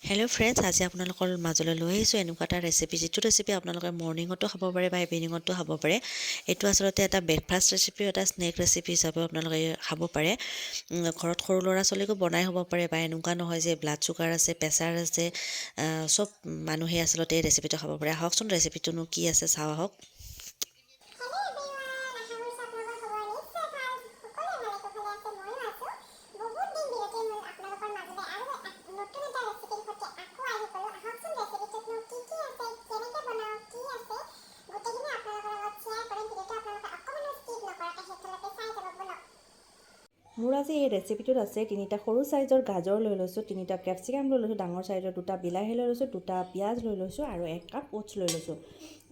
Hello' friends, আজি আপোনালোকৰ মাজলৈ লৈ আহিছোঁ এনেকুৱা এটা ৰেচিপি, যিটো ৰেচিপি আপোনালোকে মৰ্ণিঙতো খাব পাৰে বা ইভিনিঙতো খাব পাৰে। এইটো আচলতে এটা ব্ৰেকফাষ্ট ৰেচিপি, এটা স্নেক ৰেচিপি হিচাপেও আপোনালোকে খাব পাৰে। ঘৰত সৰু ল'ৰা ছোৱালীকো বনাই হ'ব পাৰে, বা এনেকুৱা নহয় যে ব্লাড চুগাৰ আছে, প্ৰেছাৰ আছে, চব মানুহে আচলতে এই ৰেচিপিটো খাব পাৰে। আহকচোন ৰেচিপিটোনো কি আছে চাওঁ আহক। মোৰ আজি এই ৰেচিপিটোত আছে 3টা সৰু চাইজৰ গাজৰ লৈ লৈছোঁ, 3টা কেপচিকাম লৈ লৈছোঁ, ডাঙৰ চাইজৰ 2টা বিলাহী লৈ লৈছোঁ, 2টা পিঁয়াজ লৈ লৈছোঁ আৰু 1 কাপ ওটছ লৈ লৈছোঁ।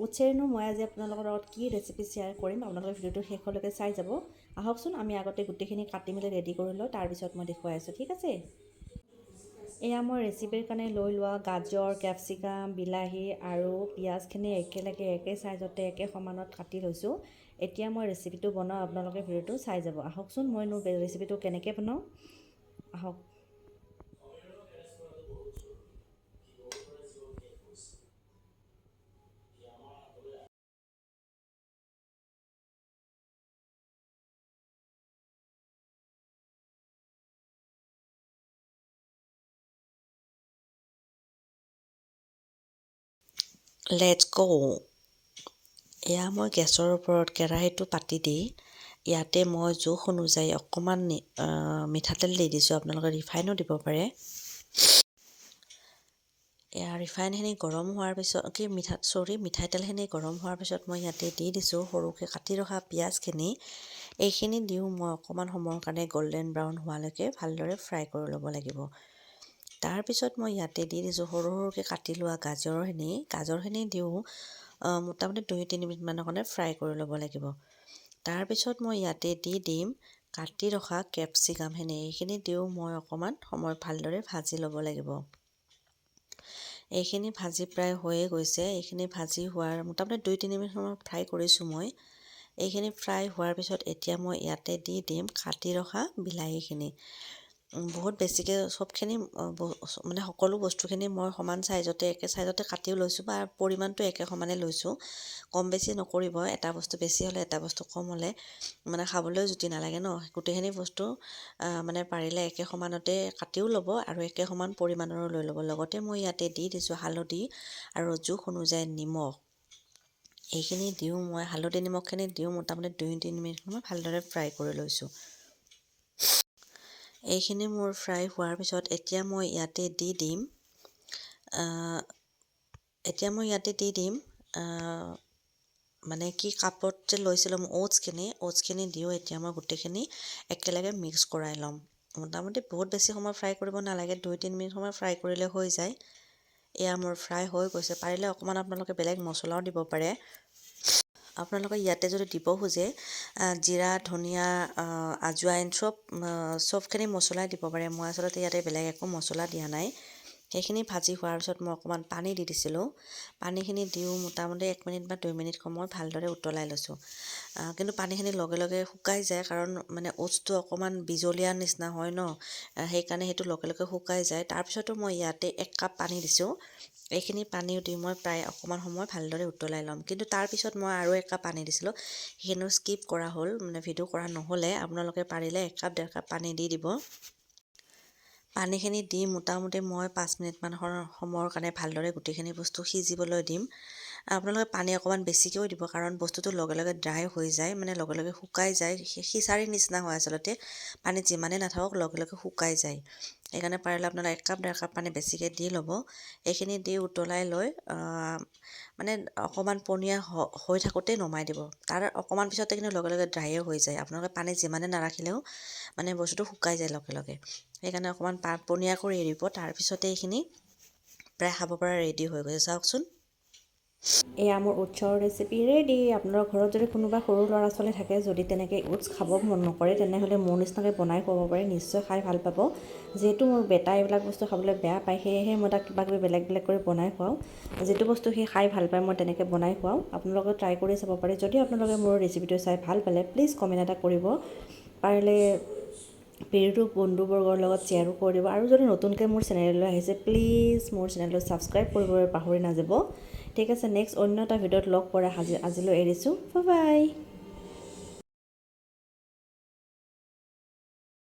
ওটছেৰেনো মই আজি আপোনালোকৰ লগত কি ৰেচিপি শ্বেয়াৰ কৰিম, আপোনালোকে ভিডিঅ'টো শেষলৈকে চাই যাব। আহকচোন আমি আগতে গোটেইখিনি কাটি মেলি ৰেডি কৰি লওঁ, তাৰপিছত মই দেখুৱাই আছোঁ, ঠিক আছে। এয়া মই ৰেচিপিৰ কাৰণে লৈ লোৱা গাজৰ, কেপচিকাম, বিলাহী আৰু পিঁয়াজখিনি একেলগে একে চাইজতে একে সমানত কাটি লৈছোঁ। এতিয়া মই ৰেচিপিটো বনাওঁ, আপোনালোকে ভিডিঅ'টো চাই যাব। আহকচোন মইনো ৰেচিপিটো কেনেকৈ বনাওঁ, আহক। লেটছ গ'। এয়া মই গেছৰ ওপৰত কেৰাহীটো পাতি দি ইয়াতে মই জোখ অনুযায়ী অকণমান মিঠাতেল দি দিছোঁ, আপোনালোকে ৰিফাইনো দিব পাৰে। এয়া ৰিফাইনখিনি গৰম হোৱাৰ পিছত মিঠাই তেলখিনি গৰম হোৱাৰ পিছত মই ইয়াতে দি দিছোঁ সৰুকৈ কাটি ৰখা পিঁয়াজখিনি। এইখিনি দিওঁ মই অকণমান সময়ৰ কাৰণে গল্ডেন ব্ৰাউন হোৱালৈকে ভালদৰে ফ্ৰাই কৰি ল'ব লাগিব। তাৰপিছত মই ইয়াতে দি দিছোঁ সৰু সৰুকৈ কাটি লোৱা গাজৰখিনি দিওঁ মোটামুটি 2-3 মিনিটমানৰ কাৰণে ফ্ৰাই কৰি ল'ব লাগিব। তাৰপিছত মই ইয়াতে দি দিম কাটি ৰখা কেপচিকামখিনি। এইখিনি দিওঁ মই অকণমান সময় ভালদৰে ভাজি ল'ব লাগিব। এইখিনি ভাজি প্ৰায় হৈয়ে গৈছে। এইখিনি ভাজি হোৱাৰ মোটামুটি 2-3 মিনিট সময় ফ্ৰাই কৰিছোঁ মই। এইখিনি ফ্ৰাই হোৱাৰ পিছত এতিয়া মই ইয়াতে দি দিম কাটি ৰখা বিলাহীখিনি। বহুত বেছিকৈ চবখিনি মানে সকলো বস্তুখিনি মই সমান চাইজতে একে চাইজতে কাটিও লৈছোঁ, বা পৰিমাণটো একে সমানে লৈছোঁ। কম বেছি নকৰিব, এটা বস্তু বেছি হ'লে এটা বস্তু কম হ'লে মানে খাবলৈও জুতি নালাগে ন। গোটেইখিনি বস্তু মানে পাৰিলে একে সমানতে কাটিও ল'ব আৰু একে সমান পৰিমাণৰো লৈ ল'ব। লগতে মই ইয়াতে দি দিছোঁ হালধি আৰু জোখ অনুযায়ী নিমখ। এইখিনি দিওঁ মই হালধি নিমখখিনি দিওঁ মোটামুটি 2-3 মিনিট সময় ভালদৰে ফ্ৰাই কৰি লৈছোঁ। এইখিনি মোৰ ফ্ৰাই হোৱাৰ পিছত এতিয়া মই ইয়াতে দি দিম মানে কি কাপত যে লৈছিলোঁ মই ওটছখিনি দিওঁ এতিয়া মই গোটেইখিনি একেলগে মিক্স কৰাই ল'ম। মোটামুটি বহুত বেছি সময় ফ্ৰাই কৰিব নালাগে, 2-3 মিনিট সময় ফ্ৰাই কৰিলে হৈ যায়। এয়া মোৰ ফ্ৰাই হৈ গৈছে। পাৰিলে অকণমান আপোনালোকে বেলেগ মছলাও দিব পাৰে। আপোনালোকে ইয়াতে যদি দিব খোজে জিৰা, ধনিয়া, আজৱাইন চবখিনি মছলাই দিব পাৰে। মই আচলতে ইয়াতে বেলেগ একো মছলা দিয়া নাই। সেইখিনি ভাজি হোৱাৰ পিছত মই অকণমান পানী দি দিছিলোঁ। পানীখিনি দিওঁ মোটামুটি 1 মিনিট বা 2 মিনিট সময় ভালদৰে উতলাই লৈছোঁ। কিন্তু পানীখিনি লগে লগে শুকাই যায়, কাৰণ মানে ওটছটো অকণমান বিজলীয়া নিচিনা হয় ন, সেইকাৰণে সেইটো লগে লগে শুকাই যায়। তাৰপিছতো মই ইয়াতে 1 কাপ পানী দিছোঁ। এইখিনি পানীও দি মই প্ৰায় অকণমান সময় ভালদৰে উতলাই ল'ম। কিন্তু তাৰপিছত মই আৰু 1 কাপ পানী দিছিলোঁ, সেইখিনিও স্কিপ কৰা হ'ল, মানে ভিডিঅ' কৰা নহ'লে। আপোনালোকে পাৰিলে 1 কাপ 1.5 কাপ পানী দি দিব। পানীখিনি দি মোটামুটি মই 5 মিনিটমান সময়ৰ কাৰণে ভালদৰে গোটেইখিনি বস্তু সিজিবলৈ দিম। আপোনালোকে পানী অকণমান বেছিকৈও দিব, কাৰণ বস্তুটো লগে লগে ড্ৰাই হৈ যায়, মানে লগে লগে শুকাই যায়। খিচাৰীৰ নিচিনা হয় আচলতে, পানীত যিমানেই নাথাকক লগে লগে শুকাই যায়। সেইকাৰণে পাৰিলে আপোনালোকে 1 কাপ 1.5 কাপ পানী বেছিকৈ দি ল'ব। এইখিনি দি উতলাই লৈ মানে অকণমান পনীয়া হৈ থাকোঁতেই নমাই দিব। তাৰ অকণমান পিছতে কিন্তু লগে লগে ড্ৰাইয়ে হৈ যায়। আপোনালোকে পানী যিমানে নাৰাখিলেও মানে বস্তুটো শুকাই যায় লগে লগে। সেইকাৰণে অকণমান পনীয়া কৰি এৰিব। তাৰপিছতে এইখিনি প্ৰায় খাব পৰা ৰেডি হৈ গৈছে, চাওকচোন। এয়া মোৰ ওটছৰ ৰেচিপি ৰেডি। আপোনালোকৰ ঘৰত যদি কোনোবা সৰু ল'ৰা ছোৱালী থাকে, যদি তেনেকৈ ওটছ খাব মন নকৰে, তেনেহ'লে মোৰ নিচিনাকৈ বনাই খুৱাব পাৰে, নিশ্চয় খাই ভাল পাব। যিহেতু মোৰ বেটাই এইবিলাক বস্তু খাবলৈ বেয়া পায়, সেয়েহে মই তাক কিবাকিবি বেলেগ বেলেগ কৰি বনাই খুৱাওঁ। যিটো বস্তু সি খাই ভাল পায় মই তেনেকৈ বনাই খুৱাওঁ। আপোনালোকে ট্ৰাই কৰি চাব পাৰে। যদি আপোনালোকে মোৰ ৰেচিপিটো চাই ভাল পালে, প্লিজ কমেণ্ট এটা কৰিব। পাৰিলে পেৰুটো বন্ধুবৰ্গৰ লগত শ্বেয়াৰো কৰি দিব আৰু যদি নতুনকৈ মোৰ চেনেললৈ আহিছে প্লিজ মোৰ চেনেলটো ছাবস্ক্ৰাইব কৰিবলৈ পাহৰি নাযাব ঠিক আছে নেক্সট অন্য এটা ভিডিঅ'ত লগ কৰা আজিলৈ এৰিছোঁ বাই বাই